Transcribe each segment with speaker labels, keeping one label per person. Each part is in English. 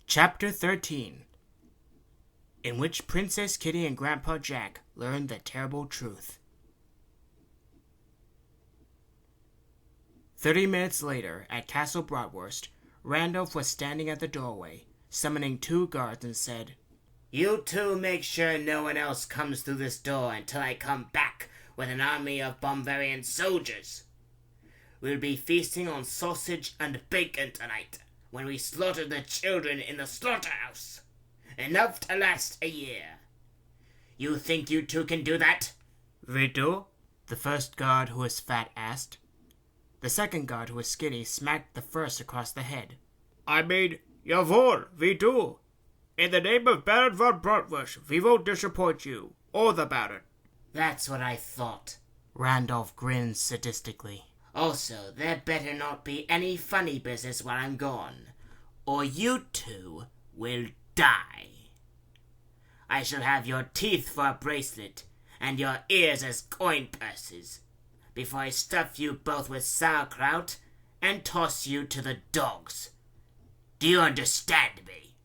Speaker 1: Chapter 13, in which Princess Kitty and Grandpa Jack learned the terrible truth. 30 minutes later, at Castle Bratwurst, Randolph was standing at the doorway, summoning 2 guards, and said,
Speaker 2: "You two make sure no one else comes through this door until I come back with an army of Bombarian soldiers. We'll be feasting on sausage and bacon tonight when we slaughter the children in the slaughterhouse. Enough to last a year. You think you two can do that?"
Speaker 1: "We do?" the first guard, who was fat, asked. The second guard, who was skinny, smacked the first across the head. "Jawohl, we do. In the name of Baron von Bratwurst, we won't disappoint you, or the Baron."
Speaker 2: "That's what I thought."
Speaker 1: Randolph grinned sadistically.
Speaker 2: "Also, there better not be any funny business while I'm gone, or you two will die. I shall have your teeth for a bracelet, and your ears as coin purses, before I stuff you both with sauerkraut and toss you to the dogs. Do you understand me?"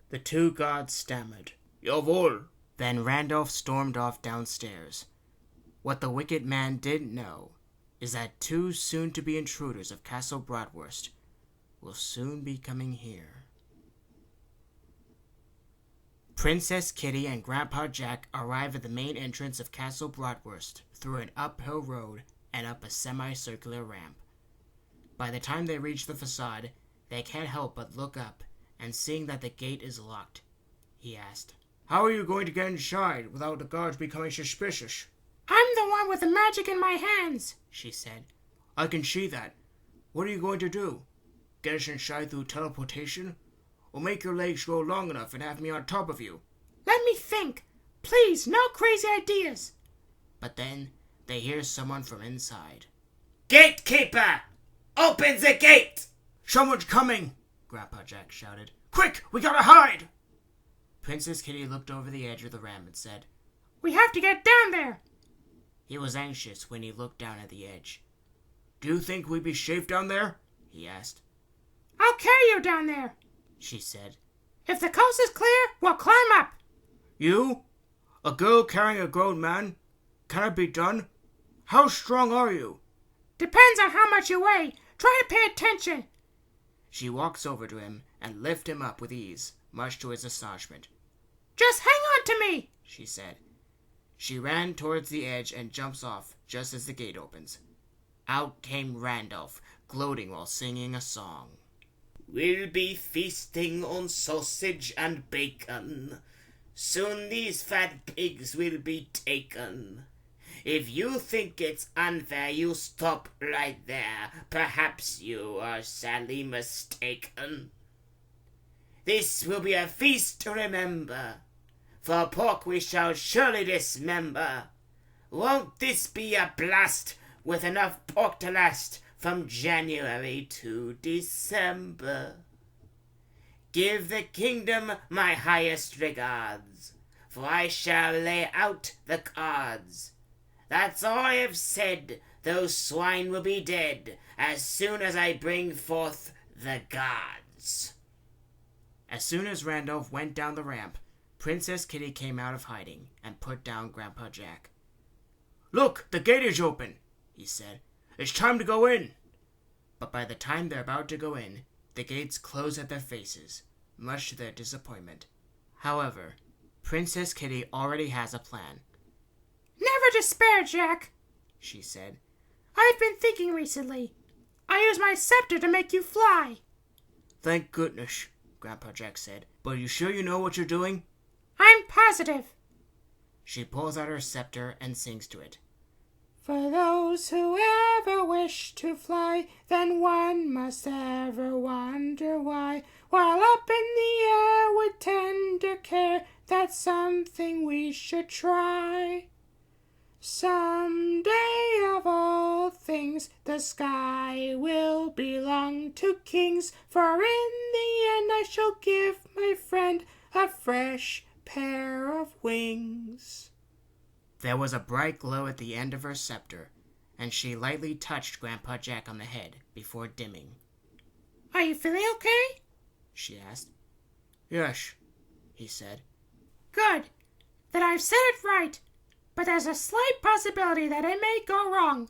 Speaker 1: The 2 guards stammered, "Jawohl." Then Randolph stormed off downstairs. What the wicked man didn't know is that 2 soon-to-be intruders of Castle Bratwurst will soon be coming here. Princess Kitty and Grandpa Jack arrive at the main entrance of Castle Bratwurst through an uphill road and up a semicircular ramp. By the time they reach the facade, they can't help but look up, and seeing that the gate is locked, he asked, "How are you going to get inside without the guards becoming suspicious?"
Speaker 3: "I'm the one with the magic in my hands," she said.
Speaker 1: "I can see that. What are you going to do? Get us inside through teleportation? Or make your legs grow long enough and have me on top of you?"
Speaker 3: "Let me think. Please, no crazy ideas."
Speaker 1: But then they hear someone from inside.
Speaker 2: "Gatekeeper! Open the gate!"
Speaker 1: "Someone's coming!" Grandpa Jack shouted. "Quick, we gotta hide!" Princess Kitty looked over the edge of the ramp and said,
Speaker 3: "We have to get down there."
Speaker 1: He was anxious when he looked down at the edge. "Do you think we'd be safe down there?" he asked.
Speaker 3: "I'll carry you down there,"
Speaker 1: she said.
Speaker 3: "If the coast is clear, we'll climb up."
Speaker 1: "You? A girl carrying a grown man? Can it be done? How strong are you?"
Speaker 3: "Depends on how much you weigh. Try to pay attention."
Speaker 1: She walks over to him and lifts him up with ease, much to his astonishment.
Speaker 3: "Just hang on to me,"
Speaker 1: she said. She ran towards the edge and jumps off just as the gate opens. Out came Randolph, gloating while singing a song.
Speaker 2: "We'll be feasting on sausage and bacon. Soon these fat pigs will be taken. If you think it's unfair, you stop right there. Perhaps you are sadly mistaken. This will be a feast to remember. For pork we shall surely dismember. Won't this be a blast, with enough pork to last from January to December? Give the kingdom my highest regards, for I shall lay out the cards. That's all I have said. Those swine will be dead as soon as I bring forth the gods."
Speaker 1: As soon as Randolph went down the ramp, Princess Kitty came out of hiding and put down Grandpa Jack. "Look, the gate is open," he said. "It's time to go in." But by the time they're about to go in, the gates close at their faces, much to their disappointment. However, Princess Kitty already has a plan.
Speaker 3: "Never despair, Jack," she said. "I've been thinking recently. I use my scepter to make you fly."
Speaker 1: "Thank goodness," Grandpa Jack said. "But are you sure you know what you're doing?"
Speaker 3: "I'm positive."
Speaker 1: She pulls out her scepter and sings to it.
Speaker 3: "For those who ever wish to fly, then one must ever wonder why, while up in the air with tender care, that's something we should try. Some day of all things, the sky will belong to kings, for in the end I shall give my friend a fresh pair of wings."
Speaker 1: There was a bright glow at the end of her scepter, and she lightly touched Grandpa Jack on the head before dimming.
Speaker 3: "Are you feeling okay?"
Speaker 1: she asked. Yes, he said.
Speaker 3: Good. Then I've said it right. But there's a slight possibility that it may go wrong.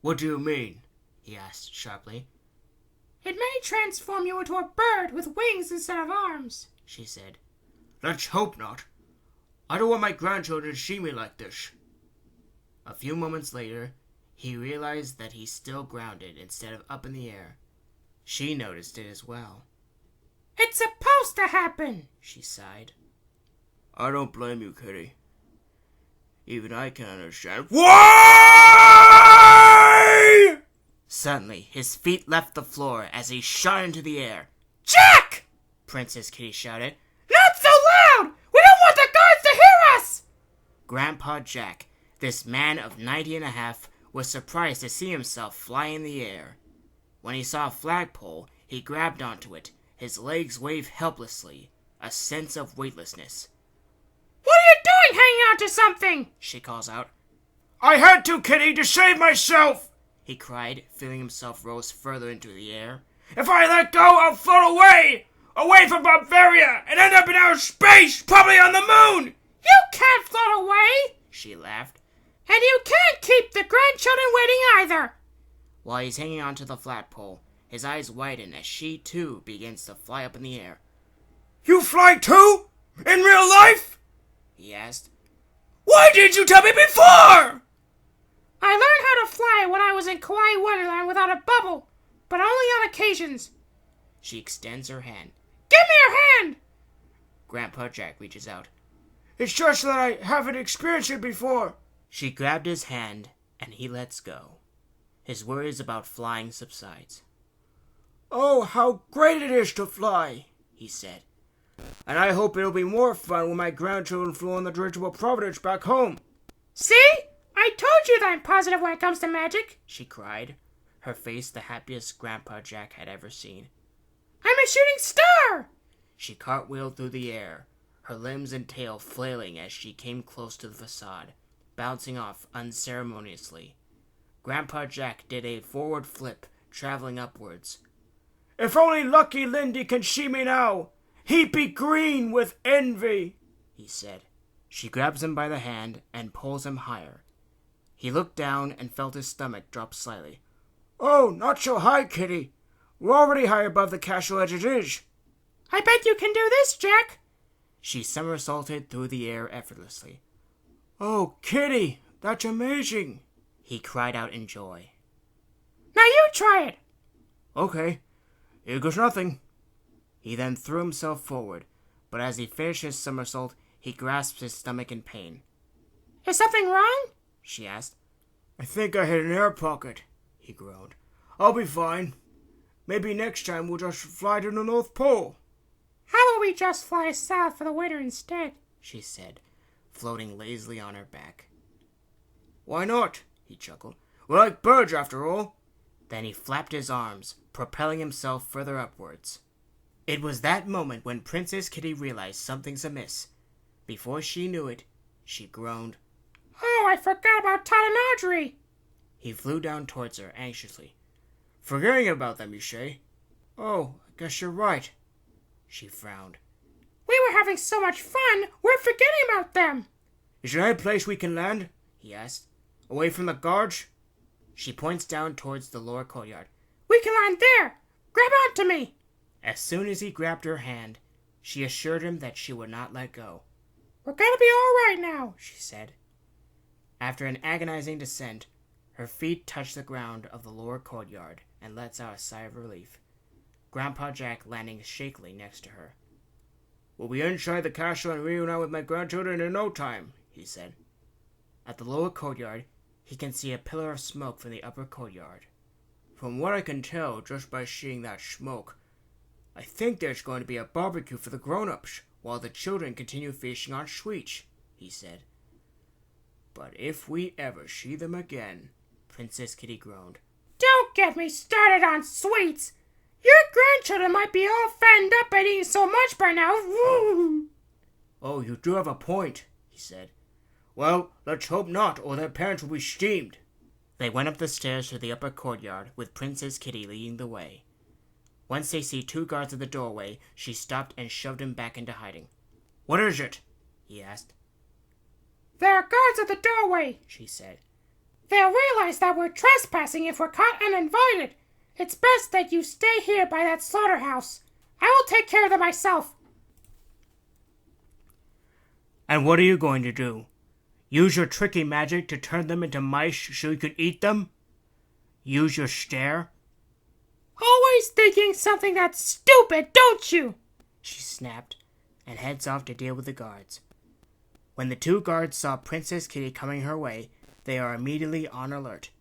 Speaker 1: What do you mean? He asked sharply.
Speaker 3: It may transform you into a bird with wings instead of arms, she said.
Speaker 1: Let's hope not. I don't want my grandchildren to see me like this. A few moments later, he realized that he's still grounded instead of up in the air. She noticed it as well.
Speaker 3: It's supposed to happen,
Speaker 1: she sighed. I don't blame you, Kitty. Even I can understand. Why? Suddenly, his feet left the floor as he shot into the air.
Speaker 3: Jack!
Speaker 1: Princess Kitty shouted.
Speaker 3: Not so loud! We don't want the guards to hear us!
Speaker 1: Grandpa Jack, this man of 90 and a half, was surprised to see himself fly in the air. When he saw a flagpole, he grabbed onto it. His legs waved helplessly, a sense of weightlessness.
Speaker 3: What are you doing hanging on to something?
Speaker 1: She calls out. I had to, Kitty, to save myself! He cried, feeling himself rose further into the air. If I let go, I'll float away! Away from Bavaria and end up in outer space, probably on the moon!
Speaker 3: You can't float away!
Speaker 1: She laughed.
Speaker 3: And you can't keep the grandchildren waiting either!
Speaker 1: While he's hanging onto the flagpole, his eyes widen as she, too, begins to fly up in the air. You fly, too? In real life? He asked. Why didn't you tell me before?
Speaker 3: I learned how to fly when I was in KAWAII Wonderland without a bubble, but only on occasions.
Speaker 1: She extends her hand.
Speaker 3: Give me your hand!
Speaker 1: Grandpa Jack reaches out. It's just that I haven't experienced it before. She grabbed his hand, and he lets go. His worries about flying subsides. Oh, how great it is to fly, he said. And I hope it'll be more fun when my grandchildren flew on the dirigible Providence back home.
Speaker 3: See? I told you that I'm positive when it comes to magic,
Speaker 1: she cried, her face the happiest Grandpa Jack had ever seen.
Speaker 3: I'm a shooting star!
Speaker 1: She cartwheeled through the air, her limbs and tail flailing as she came close to the facade, bouncing off unceremoniously. Grandpa Jack did a forward flip, traveling upwards. If only Lucky Lindy can see me now! He'd be green with envy, he said. She grabs him by the hand and pulls him higher. He looked down and felt his stomach drop slightly. Oh, not so high, Kitty. We're already high above the castle as it is.
Speaker 3: I bet you can do this, Jack.
Speaker 1: She somersaulted through the air effortlessly. Oh, Kitty, that's amazing, he cried out in joy.
Speaker 3: Now you try it.
Speaker 1: Okay, here goes nothing. He then threw himself forward, but as he finished his somersault, he grasped his stomach in pain.
Speaker 3: Is something wrong?
Speaker 1: She asked. I think I hit an air pocket, he groaned. I'll be fine. Maybe next time we'll just fly to the North Pole.
Speaker 3: How about we just fly south for the winter instead? She said,
Speaker 1: floating lazily on her back. Why not? He chuckled. We're like birds after all. Then he flapped his arms, propelling himself further upwards. It was that moment when Princess Kitty realized something's amiss. Before she knew it, she groaned.
Speaker 3: Oh, I forgot about Todd and Audrey.
Speaker 1: He flew down towards her anxiously. Forgetting about them, you say? Oh, I guess you're right. She frowned.
Speaker 3: We were having so much fun, we're forgetting about them.
Speaker 1: Is there any place we can land? He asked. Away from the guards? She points down towards the lower courtyard.
Speaker 3: We can land there. Grab onto me.
Speaker 1: As soon as he grabbed her hand, she assured him that she would not let go.
Speaker 3: We're gonna be all right now, she said.
Speaker 1: After an agonizing descent, her feet touched the ground of the lower courtyard and lets out a sigh of relief. Grandpa Jack landing shakily next to her. We'll be inside the castle and reunite with my grandchildren in no time, he said. At the lower courtyard, he can see a pillar of smoke from the upper courtyard. From what I can tell just by seeing that smoke, I think there's going to be a barbecue for the grown-ups while the children continue feasting on sweets, he said. But if we ever see them again, Princess Kitty groaned.
Speaker 3: Don't get me started on sweets. Your grandchildren might be all fattened up at eating so much by now. Woo!
Speaker 1: Oh, you do have a point, he said. Well, let's hope not, or their parents will be steamed. They went up the stairs to the upper courtyard, with Princess Kitty leading the way. Once they see 2 guards at the doorway, she stopped and shoved him back into hiding. "What is it?" he asked.
Speaker 3: "There are guards at the doorway," she said. "They'll realize that we're trespassing if we're caught uninvited. It's best that you stay here by that slaughterhouse. I will take care of them myself."
Speaker 1: "And what are you going to do? Use your tricky magic to turn them into mice so you can eat them? Use your stare?"
Speaker 3: "Always thinking something that's stupid, don't you?"
Speaker 1: she snapped, and heads off to deal with the guards. When the 2 guards saw Princess Kitty coming her way, they are immediately on alert.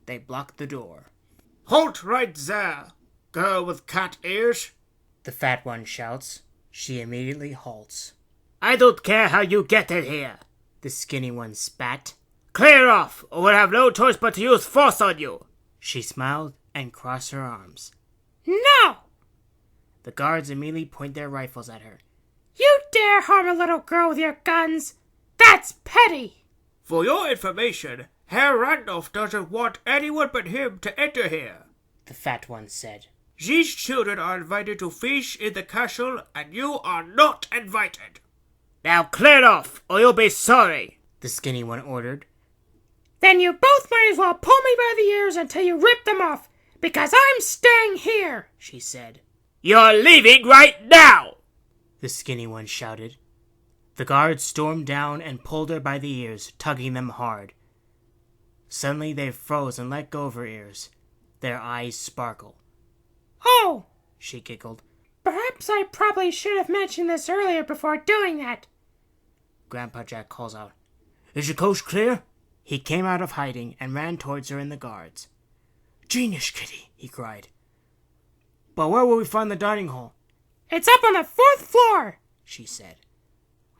Speaker 1: They block the door.
Speaker 2: "Halt right there, girl with cat ears,"
Speaker 1: the fat one shouts. She immediately halts.
Speaker 2: "I don't care how you get in here,"
Speaker 1: the skinny one spat.
Speaker 2: "Clear off, or we'll have no choice but to use force on you."
Speaker 1: She smiled and crossed her arms.
Speaker 3: "No!"
Speaker 1: The guards immediately point their rifles at her.
Speaker 3: "You dare harm a little girl with your guns? That's petty!"
Speaker 2: "For your information, Herr Randolph doesn't want anyone but him to enter here,"
Speaker 1: the fat one said.
Speaker 2: "These children are invited to feast in the castle, and you are not invited." "Now clear off, or you'll be sorry,"
Speaker 1: the skinny one ordered.
Speaker 3: "Then you both might as well pull me by the ears until you rip them off, because I'm staying here," she said.
Speaker 2: "You're leaving right now,"
Speaker 1: the skinny one shouted. The guards stormed down and pulled her by the ears, tugging them hard. Suddenly they froze and let go of her ears. Their eyes sparkle.
Speaker 3: "Oh,"
Speaker 1: she giggled.
Speaker 3: "Perhaps I probably should have mentioned this earlier before doing that."
Speaker 1: Grandpa Jack calls out, "Is the coast clear?" He came out of hiding and ran towards her and the guards. "Genius, Kitty," he cried. "But where will we find the dining hall?"
Speaker 3: "It's up on the 4th floor,"
Speaker 1: she said.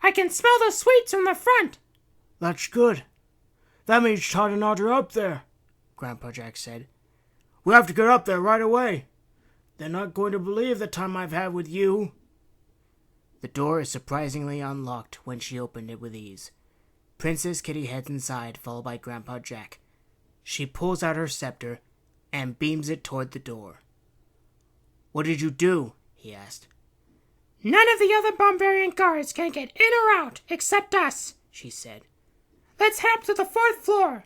Speaker 3: "I can smell the sweets from the front."
Speaker 1: "That's good. That means Todd and Audrey are up there," Grandpa Jack said. "We have to get up there right away. They're not going to believe the time I've had with you." The door is surprisingly unlocked when she opened it with ease. Princess Kitty heads inside, followed by Grandpa Jack. She pulls out her scepter and beams it toward the door. "What did you do?" he asked.
Speaker 3: "None of the other Bombarian guards can get in or out except us," she said. "Let's head up to the 4th floor."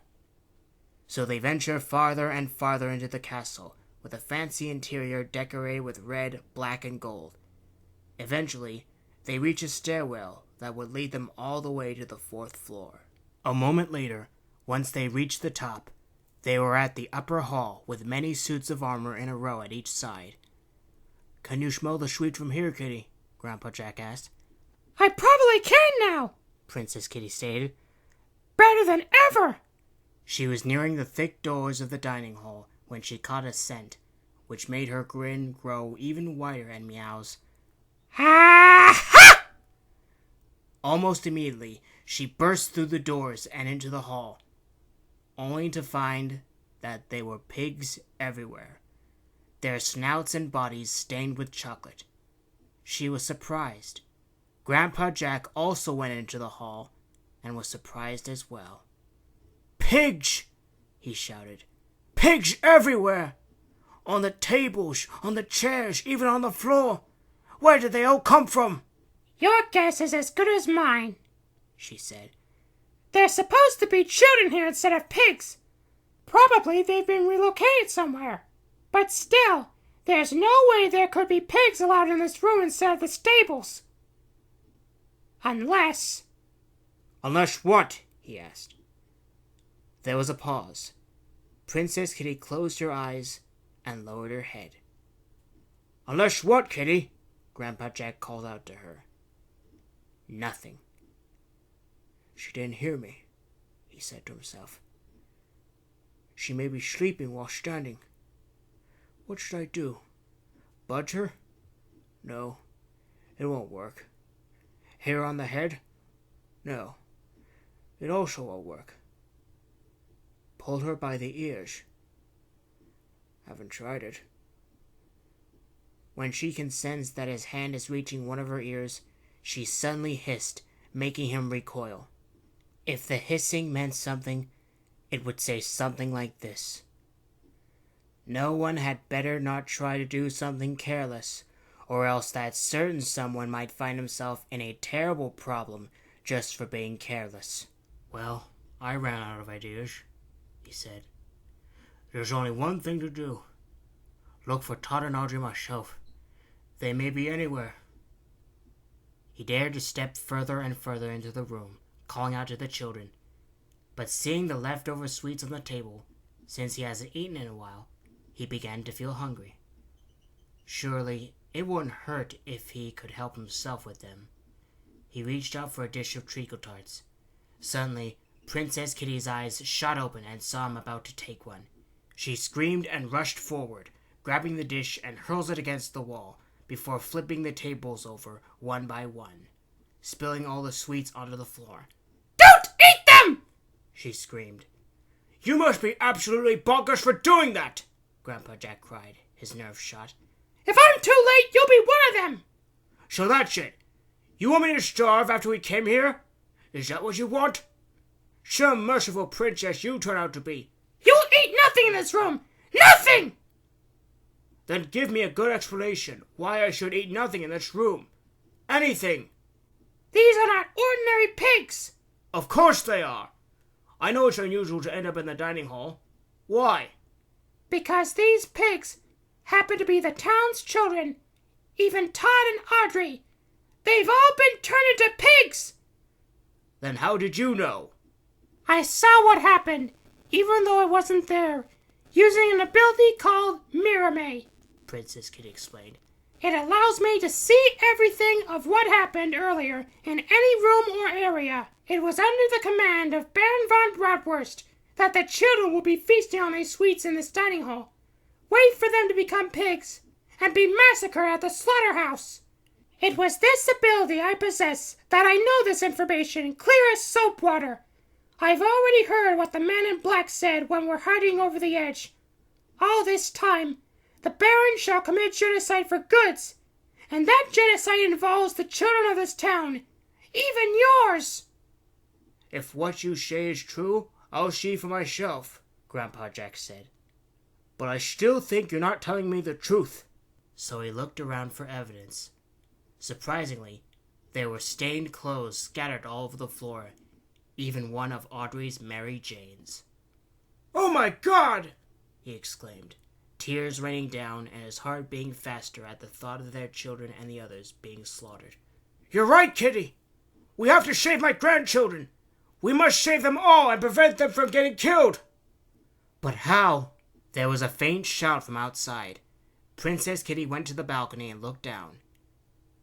Speaker 1: So they venture farther and farther into the castle, with a fancy interior decorated with red, black, and gold. Eventually, they reach a stairwell that would lead them all the way to the 4th floor. A moment later, once they reached the top, they were at the upper hall with many suits of armor in a row at each side. "Can you smell the sweet from here, Kitty?" Grandpa Jack asked.
Speaker 3: "I probably can now,"
Speaker 1: Princess Kitty stated.
Speaker 3: "Better than ever."
Speaker 1: She was nearing the thick doors of the dining hall when she caught a scent, which made her grin grow even wider and meows.
Speaker 3: "Ha ha!"
Speaker 1: Almost immediately, she burst through the doors and into the hall, only to find that they were pigs everywhere, their snouts and bodies stained with chocolate. She was surprised. Grandpa Jack also went into the hall and was surprised as well. "Pigs!" he shouted. "Pigs everywhere! On the tables, on the chairs, even on the floor! Where did they all come from?"
Speaker 3: "Your guess is as good as mine,"
Speaker 1: she said.
Speaker 3: "They're supposed to be children here instead of pigs. Probably they've been relocated somewhere. But still, there's no way there could be pigs allowed in this room instead of the stables. Unless..."
Speaker 1: "Unless what?" he asked. There was a pause. Princess Kitty closed her eyes and lowered her head. "Unless what, Kitty?" Grandpa Jack called out to her. Nothing. "She didn't hear me," he said to himself. "She may be sleeping while standing. What should I do? Budge her? No, it won't work. Hair on the head? No, it also won't work. Pull her by the ears? Haven't tried it." When she can sense that his hand is reaching one of her ears, she suddenly hissed, making him recoil. If the hissing meant something, it would say something like this. No one had better not try to do something careless, or else that certain someone might find himself in a terrible problem just for being careless. Well, I ran out of ideas, he said. There's only one thing to do. Look for Todd and Audrey myself. They may be anywhere. He dared to step further and further into the room, calling out to the children. But seeing the leftover sweets on the table, since he hasn't eaten in a while, he began to feel hungry. Surely, it wouldn't hurt if he could help himself with them. He reached out for a dish of treacle tarts. Suddenly, Princess Kitty's eyes shot open and saw him about to take one. She screamed and rushed forward, grabbing the dish and hurls it against the wall, before flipping the tables over one by one, spilling all the sweets onto the floor.
Speaker 3: Don't eat them!
Speaker 1: She screamed. You must be absolutely bonkers for doing that! Grandpa Jack cried, his nerves shot.
Speaker 3: If I'm too late, you'll be one of them!
Speaker 1: So that's it. You want me to starve after we came here? Is that what you want? Some merciful princess you turn out to be.
Speaker 3: You'll eat nothing in this room! Nothing!
Speaker 1: Then give me a good explanation why I should eat nothing in this room. Anything.
Speaker 3: These are not ordinary pigs!
Speaker 1: Of course they are. I know it's unusual to end up in the dining hall. Why?
Speaker 3: Because these pigs happen to be the town's children. Even Todd and Audrey. They've all been turned into pigs!
Speaker 1: Then how did you know?
Speaker 3: I saw what happened, even though I wasn't there, using an ability called Mirame,
Speaker 1: Princess Kitty explained.
Speaker 3: It allows me to see everything of what happened earlier in any room or area. It was under the command of Baron von Bratwurst that the children will be feasting on these sweets in this dining hall. Wait for them to become pigs and be massacred at the slaughterhouse. It was this ability I possess that I know this information clear as soap water. I've already heard what the man in black said when we're hiding over the edge. All this time, the Baron shall commit genocide for goods, and that genocide involves the children of this town, even yours.
Speaker 1: If what you say is true, I'll see for myself, Grandpa Jack said. But I still think you're not telling me the truth. So he looked around for evidence. Surprisingly, there were stained clothes scattered all over the floor, even one of Audrey's Mary Jane's. Oh my God! He exclaimed, tears raining down and his heart beating faster at the thought of their children and the others being slaughtered. You're right, Kitty! We have to save my grandchildren! We must save them all and prevent them from getting killed! But how? There was a faint shout from outside. Princess Kitty went to the balcony and looked down.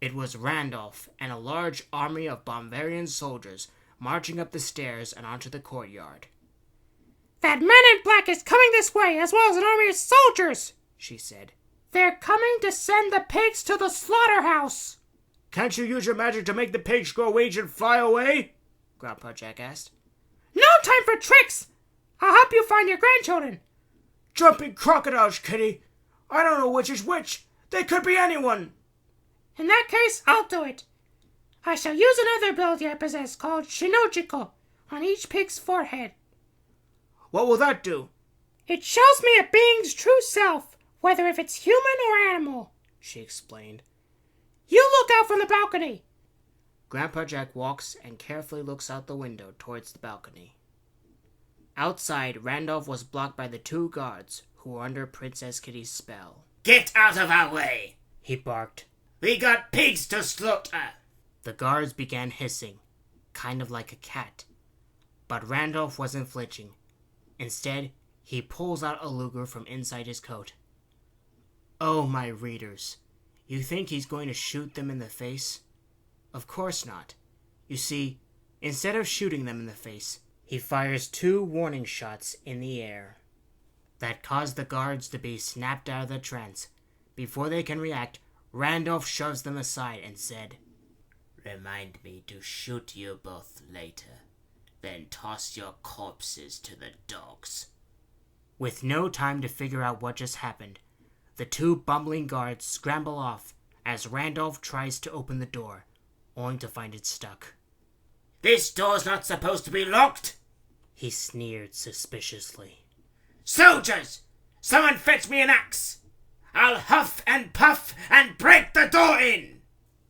Speaker 1: It was Randolph and a large army of Bavarian soldiers marching up the stairs and onto the courtyard.
Speaker 3: That man in black is coming this way, as well as an army of soldiers, she said. They're coming to send the pigs to the slaughterhouse.
Speaker 1: Can't you use your magic to make the pigs grow wings and fly away? Grandpa Jack asked.
Speaker 3: No time for tricks! I'll help you find your grandchildren.
Speaker 1: Jumping crocodiles, Kitty! I don't know which is which. They could be anyone.
Speaker 3: In that case, I'll do it. I shall use another ability I possess called Shinochiko on each pig's forehead.
Speaker 1: What will that do?
Speaker 3: It shows me a being's true self, whether if it's human or animal, she explained. You look out from the balcony.
Speaker 1: Grandpa Jack walks and carefully looks out the window towards the balcony. Outside, Randolph was blocked by the 2 guards who were under Princess Kitty's spell.
Speaker 2: Get out of our way!
Speaker 1: He barked.
Speaker 2: We got pigs to slaughter!
Speaker 1: The guards began hissing, kind of like a cat. But Randolph wasn't flinching. Instead, he pulls out a Luger from inside his coat. Oh, my readers. You think he's going to shoot them in the face? Of course not. You see, instead of shooting them in the face, he fires 2 warning shots in the air. That caused the guards to be snapped out of their trance. Before they can react, Randolph shoves them aside and said,
Speaker 2: Remind me to shoot you both later, then toss your corpses to the dogs.
Speaker 1: With no time to figure out what just happened, the 2 bumbling guards scramble off as Randolph tries to open the door, only to find it stuck.
Speaker 2: This door's not supposed to be locked,
Speaker 1: he sneered suspiciously.
Speaker 2: Soldiers! Someone fetch me an axe. I'll huff and puff and break the door in.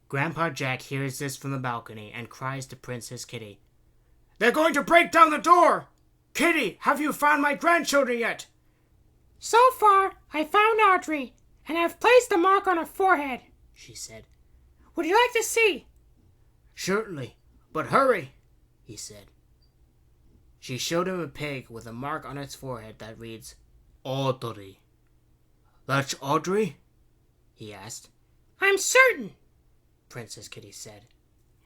Speaker 1: Grandpa Jack hears this from the balcony and cries to Princess Kitty. They're going to break down the door! Kitty, have you found my grandchildren yet?
Speaker 3: So far, I found Audrey, and I've placed a mark on her forehead, she said. Would you like to see?
Speaker 1: Certainly, but hurry, he said. She showed him a pig with a mark on its forehead that reads, Audrey. That's Audrey? He asked.
Speaker 3: I'm certain,
Speaker 1: Princess Kitty said.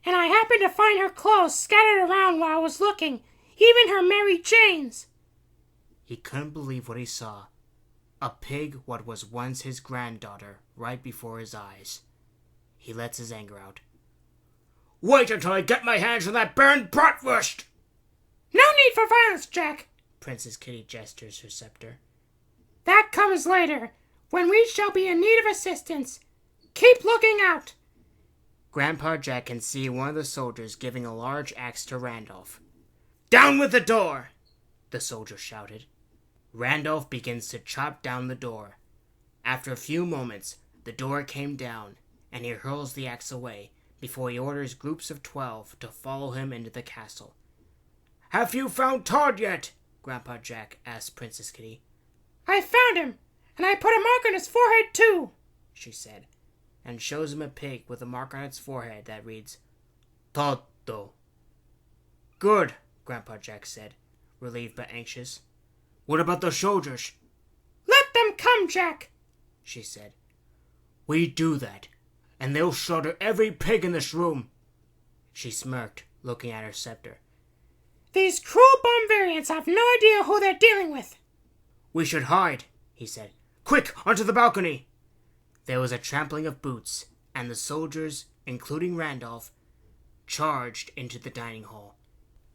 Speaker 3: And I happened to find her clothes scattered around while I was looking, even her Mary Jane's.
Speaker 1: He couldn't believe what he saw. A pig what was once his granddaughter right before his eyes. He lets his anger out. Wait until I get my hands on that burned bratwurst!
Speaker 3: No need for violence, Jack,
Speaker 1: Princess Kitty gestures her scepter.
Speaker 3: That comes later, when we shall be in need of assistance. Keep looking out.
Speaker 1: Grandpa Jack can see one of the soldiers giving a large axe to Randolph. Down with the door! The soldier shouted. Randolph begins to chop down the door. After a few moments, the door came down, and he hurls the axe away before he orders groups of 12 to follow him into the castle. Have you found Todd yet? Grandpa Jack asked Princess Kitty.
Speaker 3: I found him, and I put a mark on his forehead too,
Speaker 1: she said, and shows him a pig with a mark on its forehead that reads, Toto. Good, Grandpa Jack said, relieved but anxious. What about the soldiers?
Speaker 3: Let them come, Jack,
Speaker 1: she said. We do that, and they'll slaughter every pig in this room. She smirked, looking at her scepter.
Speaker 3: These cruel barbarians have no idea who they're dealing with.
Speaker 1: We should hide, he said. Quick, onto the balcony! There was a trampling of boots, and the soldiers, including Randolph, charged into the dining hall.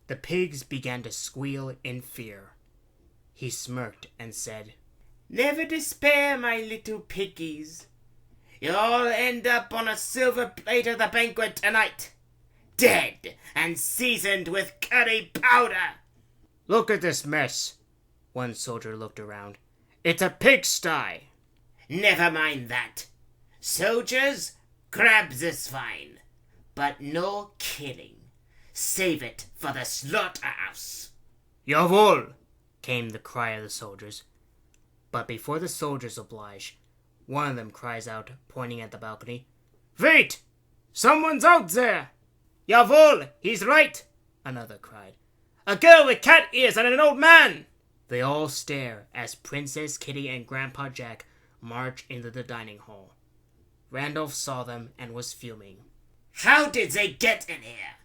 Speaker 1: The pigs began to squeal in fear. He smirked and said,
Speaker 2: Never despair, my little piggies. You'll all end up on a silver plate at the banquet tonight, dead and seasoned with curry powder.
Speaker 1: Look at this mess. One soldier looked around. It's a pigsty.
Speaker 2: Never mind that. Soldiers, grab this fine, but no killing. Save it for the slaughterhouse.
Speaker 1: Jawohl, came the cry of the soldiers. But before the soldiers oblige, one of them cries out, pointing at the balcony. Wait! Someone's out there! Jawohl, he's right, another cried. A girl with cat ears and an old man! They all stare as Princess Kitty and Grandpa Jack march into the dining hall. Randolph saw them and was fuming.
Speaker 2: How did they get in here?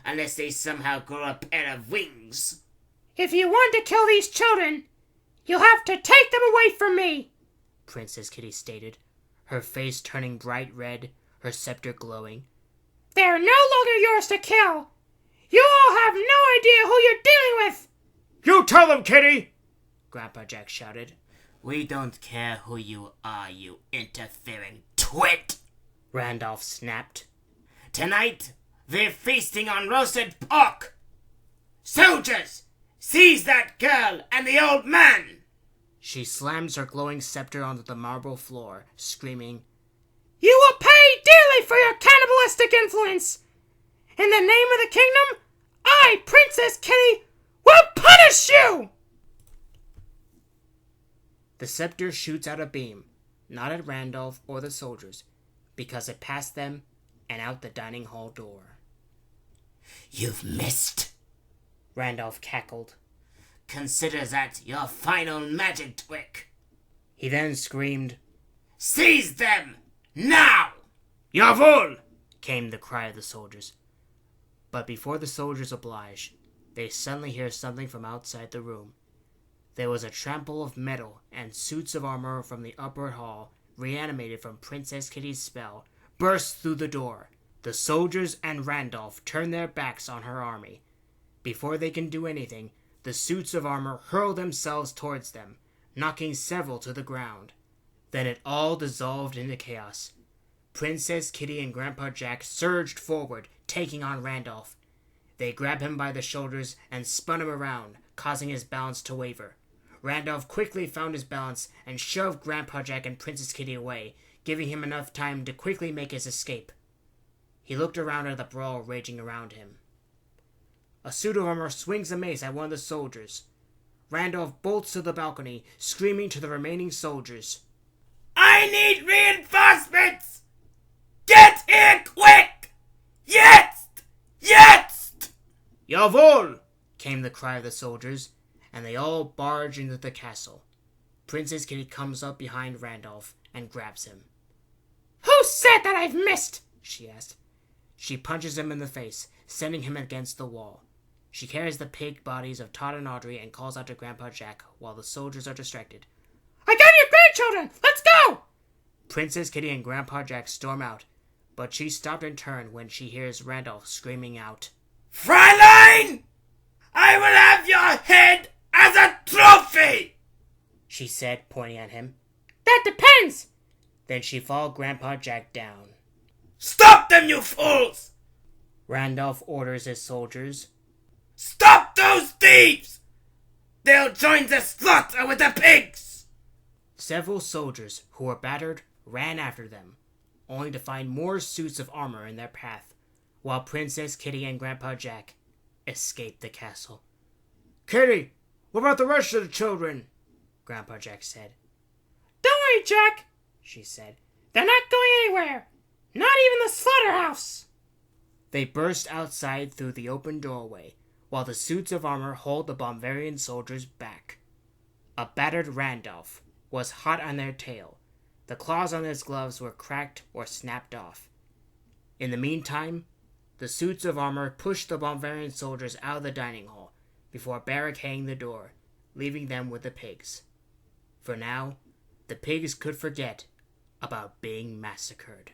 Speaker 2: Unless they somehow grew a pair of wings.
Speaker 3: If you want to kill these children, you'll have to take them away from me,
Speaker 1: Princess Kitty stated, her face turning bright red, her scepter glowing.
Speaker 3: They're no longer yours to kill. You all have no idea who you're dealing with.
Speaker 1: You tell them, Kitty! Grandpa Jack shouted.
Speaker 2: We don't care who you are, you interfering twit!
Speaker 1: Randolph snapped.
Speaker 2: Tonight, we're feasting on roasted pork! Soldiers, seize that girl and the old man!
Speaker 1: She slams her glowing scepter onto the marble floor, screaming,
Speaker 3: You will pay dearly for your cannibalistic influence! In the name of the kingdom, I, Princess Kitty, will punish you!
Speaker 1: The scepter shoots out a beam, not at Randolph or the soldiers, because it passed them and out the dining hall door.
Speaker 2: You've missed,
Speaker 1: Randolph cackled.
Speaker 2: Consider that your final magic trick.
Speaker 1: He then screamed,
Speaker 2: Seize them! Now!
Speaker 1: Jawohl! Came the cry of the soldiers. But before the soldiers oblige, they suddenly hear something from outside the room. There was a trample of metal, and suits of armor from the upper hall, reanimated from Princess Kitty's spell, burst through the door. The soldiers and Randolph turn their backs on her army. Before they can do anything, the suits of armor hurl themselves towards them, knocking several to the ground. Then it all dissolved into chaos. Princess Kitty and Grandpa Jack surged forward, taking on Randolph. They grabbed him by the shoulders and spun him around, causing his balance to waver. Randolph quickly found his balance and shoved Grandpa Jack and Princess Kitty away, giving him enough time to quickly make his escape. He looked around at the brawl raging around him. A suit of armor swings a mace at one of the soldiers. Randolph bolts to the balcony, screaming to the remaining soldiers,
Speaker 2: I need reinforcements! Get here quick! Jetzt! Jetzt!
Speaker 1: Jawohl! Came the cry of the soldiers, and they all barge into the castle. Princess Kitty comes up behind Randolph and grabs him.
Speaker 3: Who said that I've missed?
Speaker 1: She asked. She punches him in the face, sending him against the wall. She carries the pig bodies of Todd and Audrey and calls out to Grandpa Jack while the soldiers are distracted.
Speaker 3: I got your grandchildren! Let's go!
Speaker 1: Princess Kitty and Grandpa Jack storm out, but she stopped and turned when she hears Randolph screaming out,
Speaker 2: Fräulein! I will have your head as a trophy!
Speaker 1: She said, pointing at him.
Speaker 3: That depends!
Speaker 1: Then she followed Grandpa Jack down.
Speaker 2: Stop them, you fools!
Speaker 1: Randolph orders his soldiers.
Speaker 2: Stop those thieves! They'll join the slaughter with the pigs!
Speaker 1: Several soldiers who were battered ran after them, only to find more suits of armor in their path, while Princess Kitty and Grandpa Jack escaped the castle. Kitty, what about the rest of the children? Grandpa Jack said.
Speaker 3: Don't worry, Jack, she said. They're not going anywhere. Not even the slaughterhouse.
Speaker 1: They burst outside through the open doorway, while the suits of armor hold the Bomvarian soldiers back. A battered Randolph was hot on their tail. The claws on his gloves were cracked or snapped off. In the meantime, the suits of armor pushed the Bomvarian soldiers out of the dining hall before barricading the door, leaving them with the pigs. For now, the pigs could forget about being massacred.